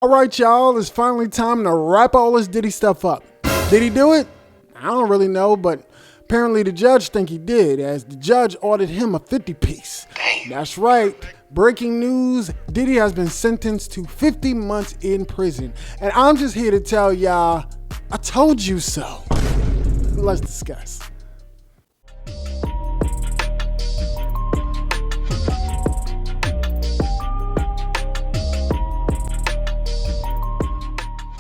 All right, y'all, it's finally time to wrap all this Diddy stuff up. Did he do it? I don't really know, but apparently the judge think he did, as the judge ordered him a 50-piece. That's right. Breaking news, Diddy has been sentenced to 50 months in prison. And I'm just here to tell y'all, I told you so. Let's discuss.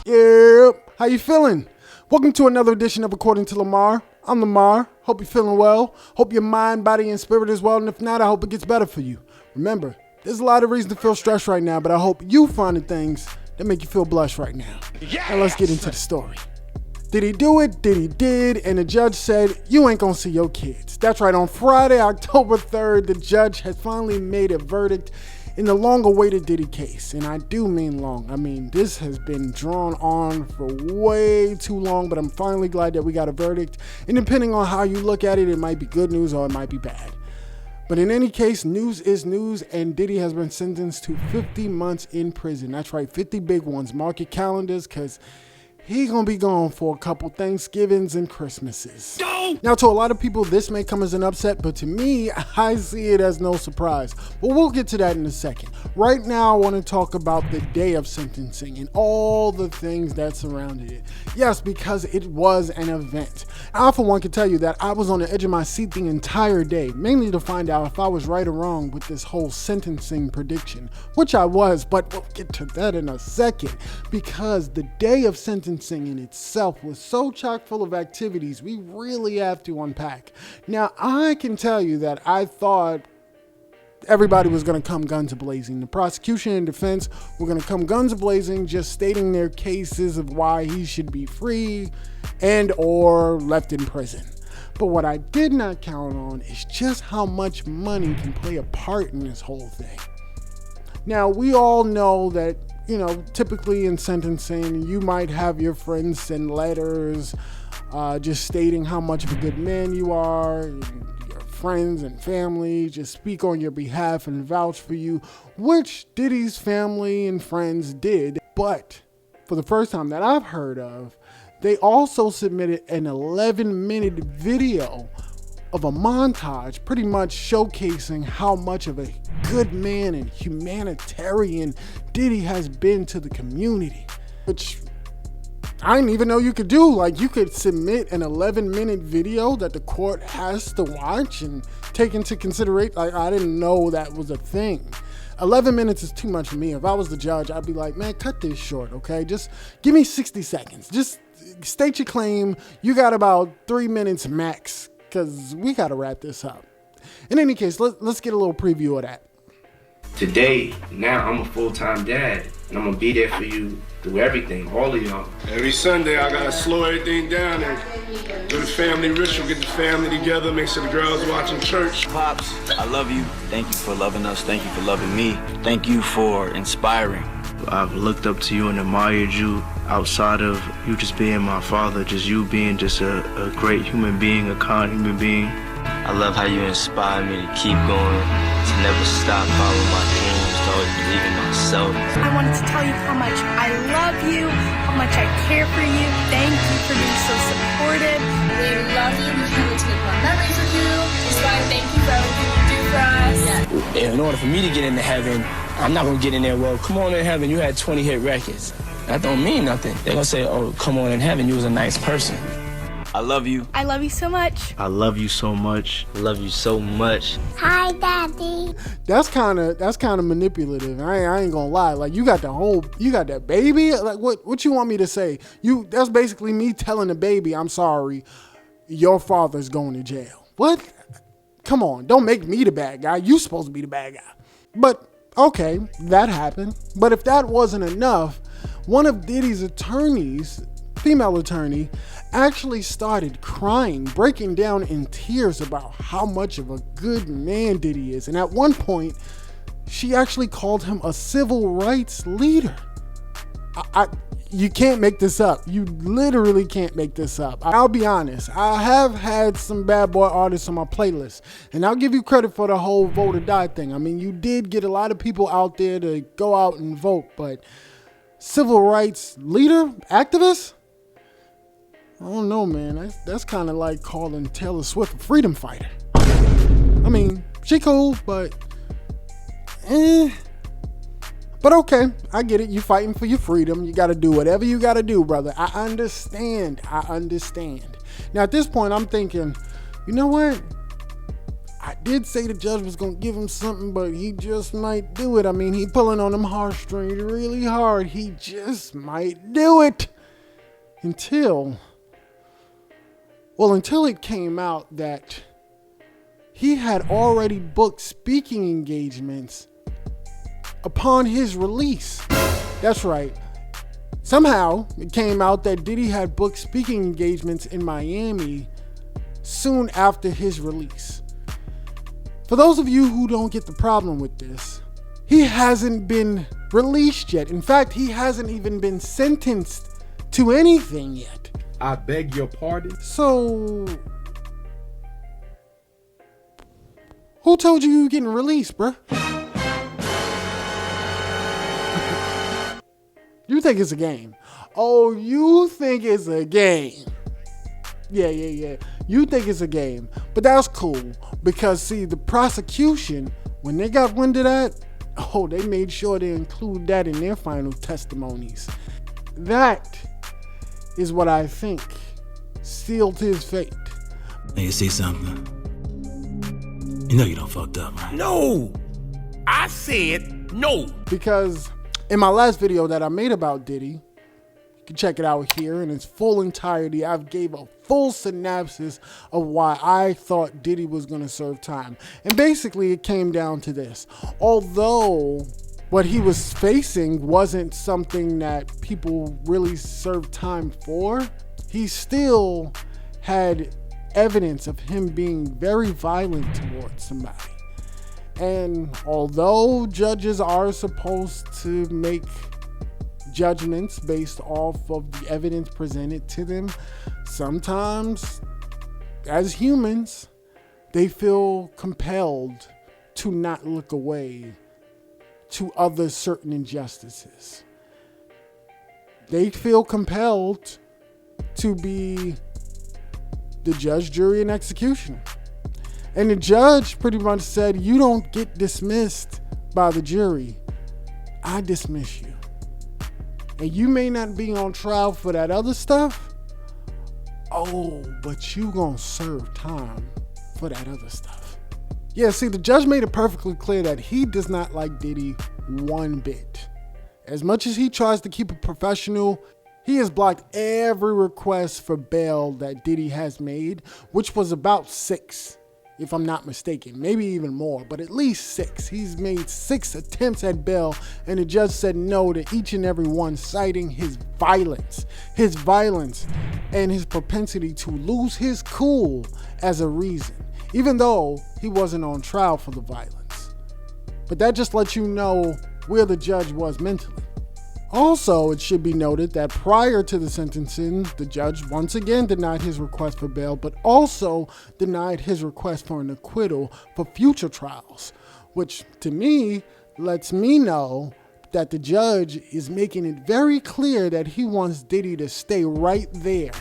Yep, how you feeling? Welcome to another edition of According to Lamar. I'm Lamar. Hope you're feeling well. Hope your mind, body, and spirit is well. And if not, I hope it gets better for you. Remember, there's a lot of reason to feel stressed right now, but I hope you find the things that make you feel blessed right now. Yes! And let's get into the story. Did he do it? Did he did? And the judge said, you ain't gonna see your kids. That's right, on Friday, October 3rd, the judge has finally made a verdict in the long-awaited Diddy case. And I do mean long. I mean, this has been drawn on for way too long, but I'm finally glad that we got a verdict. And depending on how you look at it, it might be good news or it might be bad. But in any case, news is news, and Diddy has been sentenced to 50 months in prison. That's right, 50 big ones. Mark your calendars, because he's going to be gone for a couple Thanksgivings and Christmases. Now, to a lot of people, this may come as an upset, but to me, I see it as no surprise. But we'll get to that in a second. Right now, I want to talk about the day of sentencing and all the things that surrounded it. Yes, because it was an event. I, for one, can tell you that I was on the edge of my seat the entire day, mainly to find out if I was right or wrong with this whole sentencing prediction, which I was, but we'll get to that in a second, because the day of sentencing in itself was so chock full of activities we really have to unpack. Now, I can tell you that I thought everybody was going to come guns a-blazing. The prosecution and defense were going to come guns a-blazing, just stating their cases of why he should be free and or left in prison. But what I did not count on is just how much money can play a part in this whole thing. Now, we all know that, typically in sentencing, you might have your friends send letters just stating how much of a good man you are. Your friends and family just speak on your behalf and vouch for you, which Diddy's family and friends did. But for the first time that I've heard of, they also submitted an 11-minute video of a montage pretty much showcasing how much of a good man and humanitarian Diddy has been to the community, which I didn't even know you could do. Like, you could submit an 11-minute video that the court has to watch and take into consideration. Like, I didn't know that was a thing. 11 minutes is too much for me. If I was the judge, I'd be like, man, cut this short, okay? Just give me 60 seconds. Just state your claim. You got about 3 minutes max, because we got to wrap this up. In any case, let's get a little preview of that. Today, now I'm a full-time dad, and I'm gonna be there for you through everything, all of y'all. Every Sunday, I gotta slow everything down and do the family ritual, get the family together, make sure the girls watching church. Pops, I love you. Thank you for loving us. Thank you for loving me. Thank you for inspiring. I've looked up to you and admired you outside of you just being my father, just you being just a great human being, a kind human being. I love how you inspire me to keep going, to never stop following my dreams, to always believe in myself. I wanted to tell you how much I love you, how much I care for you. Thank you for being so supportive. We love you. We can't wait to make more memories with you. Just want to thank you for everything you do for us. Yeah. In order for me to get into heaven, I'm not gonna get in there, well, come on in heaven, you had 20 hit records. That don't mean nothing. They're gonna say, oh, come on in heaven, you was a nice person. I love you. I love you so much. I love you so much. I love you so much. Hi, Daddy. That's kind of manipulative. I ain't gonna lie. Like, you got that baby. Like, what you want me to say? That's basically me telling the baby, I'm sorry, your father's going to jail. What? Come on, don't make me the bad guy. You supposed to be the bad guy. But okay, that happened. But if that wasn't enough, one of Diddy's attorneys, female attorney, actually started crying, breaking down in tears about how much of a good man Diddy is. And at one point, she actually called him a civil rights leader. You can't make this up. You literally can't make this up. I'll be honest. I have had some bad boy artists on my playlist, and I'll give you credit for the whole vote or die thing. I mean, you did get a lot of people out there to go out and vote, but civil rights leader, activist? I don't know, man. That's kind of like calling Taylor Swift a freedom fighter. I mean, she cool, but But okay, I get it. You fighting for your freedom. You got to do whatever you got to do, brother. I understand. Now, at this point, I'm thinking, you know what? I did say the judge was going to give him something, but he just might do it. I mean, he pulling on them heartstrings really hard. He just might do it. Until it came out that he had already booked speaking engagements upon his release. That's right. Somehow it came out that Diddy had booked speaking engagements in Miami soon after his release. For those of you who don't get the problem with this, he hasn't been released yet. In fact, he hasn't even been sentenced to anything yet. I beg your pardon? So, who told you were getting released, bruh? You think it's a game. Oh, you think it's a game. Yeah. You think it's a game. But that's cool. Because, see, the prosecution, when they got wind of that, they made sure to include that in their final testimonies. That is what I think sealed his fate. Now you see something? You know you done fucked up, right? No! I said no! Because in my last video that I made about Diddy, you can check it out here in its full entirety. I've gave a full synopsis of why I thought Diddy was going to serve time. And basically it came down to this. Although what he was facing wasn't something that people really served time for, he still had evidence of him being very violent towards somebody. And although judges are supposed to make judgments based off of the evidence presented to them, sometimes as humans, they feel compelled to not look away to other certain injustices. They feel compelled to be the judge, jury, and executioner. And the judge pretty much said, you don't get dismissed by the jury. I dismiss you. And you may not be on trial for that other stuff. But you gonna serve time for that other stuff. Yeah, see, the judge made it perfectly clear that he does not like Diddy one bit. As much as he tries to keep it professional, he has blocked every request for bail that Diddy has made, which was about 6, if I'm not mistaken, maybe even more, but at least 6. He's made 6 attempts at bail, and the judge said no to each and every one, citing his violence and his propensity to lose his cool as a reason, even though he wasn't on trial for the violence. But that just lets you know where the judge was mentally. Also, it should be noted that prior to the sentencing, the judge once again denied his request for bail, but also denied his request for an acquittal for future trials, which to me lets me know that the judge is making it very clear that he wants Diddy to stay right there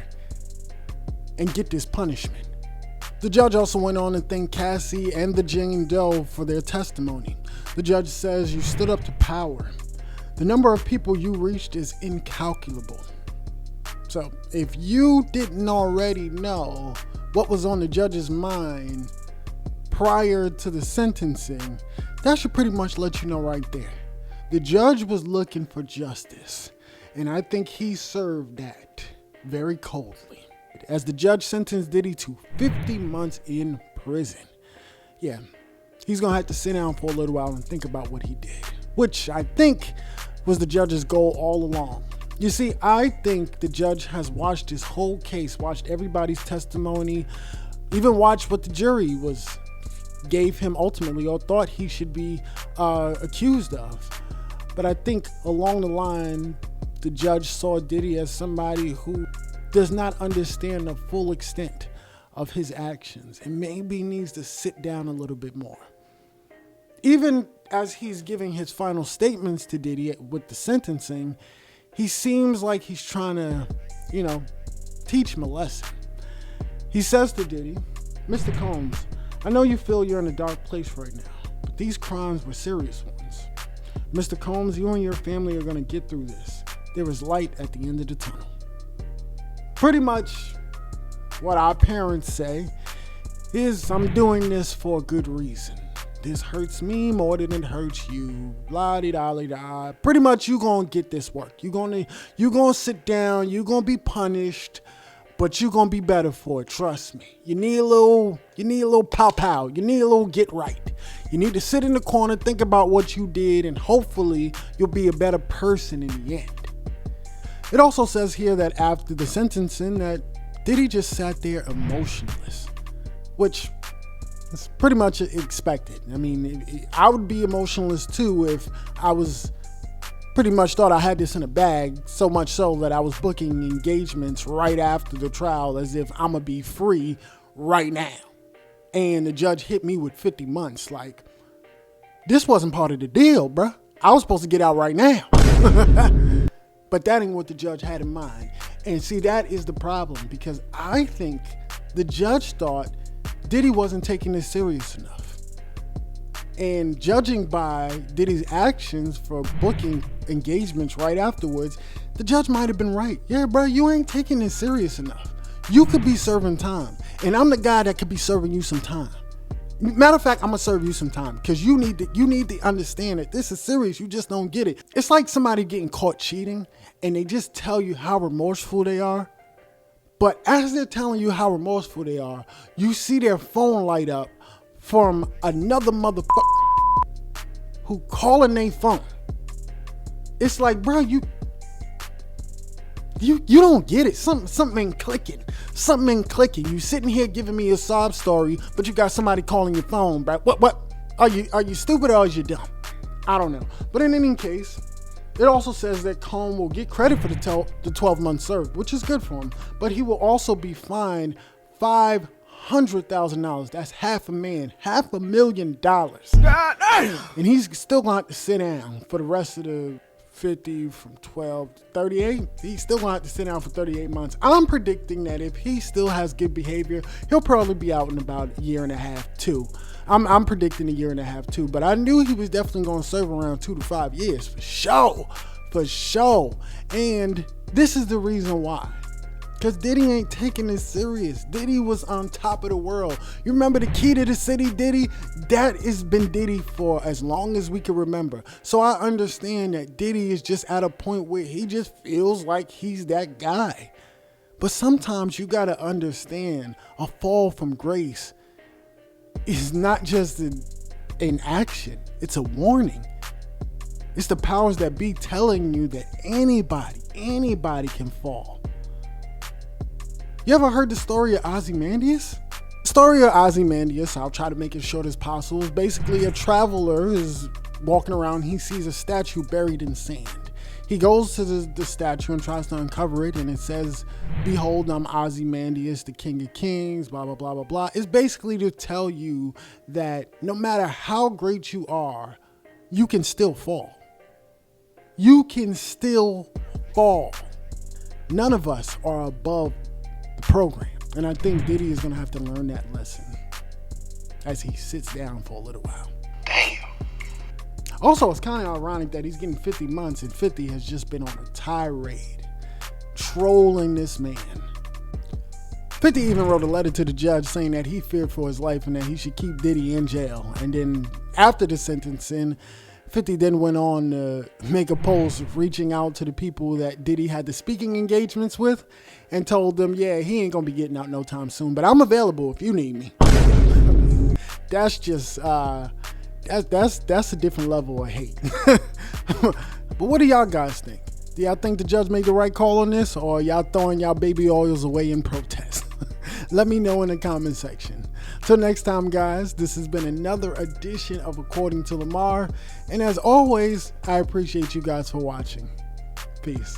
and get this punishment. The judge also went on to thank Cassie and the Jane Doe for their testimony. The judge says, you stood up to power. The number of people you reached is incalculable. So if you didn't already know what was on the judge's mind prior to the sentencing, that should pretty much let you know right there. The judge was looking for justice, and I think he served that very coldly, as the judge sentenced Diddy to 50 months in prison. Yeah, he's gonna have to sit down for a little while and think about what he did, which I think was the judge's goal all along. You see, I think the judge has watched his whole case, watched everybody's testimony, even watched what the jury gave him ultimately or thought he should be accused of. But I think along the line, the judge saw Diddy as somebody who does not understand the full extent of his actions and maybe needs to sit down a little bit more. Even as he's giving his final statements to Diddy with the sentencing, he seems like he's trying to, teach him a lesson. He says to Diddy, Mr. Combs, I know you feel you're in a dark place right now, but these crimes were serious ones. Mr. Combs, you and your family are going to get through this. There is light at the end of the tunnel. Pretty much what our parents say is, I'm doing this for a good reason. This hurts me more than it hurts you. Blah-de-da-de-da. Pretty much you gonna get this work. You gonna sit down, you gonna be punished, but you gonna be better for it, trust me. You need a little pow-pow. You need a little get right. You need to sit in the corner, think about what you did, and hopefully you'll be a better person in the end. It also says here that after the sentencing that Diddy just sat there emotionless, which is pretty much expected. I mean, I would be emotionless too if I was pretty much thought I had this in a bag, so much so that I was booking engagements right after the trial as if I'm gonna be free right now. And the judge hit me with 50 months. Like, this wasn't part of the deal, bruh. I was supposed to get out right now. But that ain't what the judge had in mind. And see, that is the problem, because I think the judge thought Diddy wasn't taking this serious enough. And judging by Diddy's actions for booking engagements right afterwards, the judge might have been right. Yeah, bro, you ain't taking this serious enough. You could be serving time. And I'm the guy that could be serving you some time. Matter of fact, I'm gonna serve you some time because you need to understand that this is serious. You just don't get it. It's like somebody getting caught cheating and they just tell you how remorseful they are. But as they're telling you how remorseful they are, you see their phone light up from another motherfucker who calling their phone. It's like, bro, you don't get it. Something ain't clicking. Something ain't clicking. You sitting here giving me a sob story, but you got somebody calling your phone, bro. What? Are you stupid or are you dumb? I don't know. But in any case, it also says that Combs will get credit for the 12 months served, which is good for him. But he will also be fined $500,000. That's $500,000. God damn! And he's still going to have to sit down for the rest of the 50 from 12 to 38. He's still going to have to sit down for 38 months. I'm predicting that if he still has good behavior, he'll probably be out in about a year and a half, too. I'm predicting a year and a half, too. But I knew he was definitely going to serve around 2 to 5 years, for sure. For sure. And this is the reason why. Because Diddy ain't taking this serious. Diddy was on top of the world. You remember the key to the city, Diddy? That has been Diddy for as long as we can remember. So I understand that Diddy is just at a point where he just feels like he's that guy. But sometimes you got to understand a fall from grace is not just an action. It's a warning. It's the powers that be telling you that anybody can fall. You ever heard the story of Ozymandias? The story of Ozymandias, I'll try to make it short as possible, is basically a traveler is walking around. He sees a statue buried in sand. He goes to the statue and tries to uncover it, and it says, "Behold, I'm Ozymandias, the King of Kings," blah, blah, blah, blah, blah. It's basically to tell you that no matter how great you are, you can still fall. You can still fall. None of us are above the program. And I think Diddy is going to have to learn that lesson as he sits down for a little while. Damn. Also, it's kind of ironic that he's getting 50 months and 50 has just been on a tirade, trolling this man. 50 even wrote a letter to the judge saying that he feared for his life and that he should keep Diddy in jail. And then after the sentencing, 50 then went on to make a post reaching out to the people that Diddy had the speaking engagements with and told them, yeah, he ain't gonna be getting out no time soon, but I'm available if you need me. That's just, that's a different level of hate. But what do y'all guys think? Do y'all think the judge made the right call on this, or y'all throwing y'all baby oils away in protest? Let me know in the comment section. Till next time, guys, this has been another edition of According to Lamar. And as always, I appreciate you guys for watching. Peace.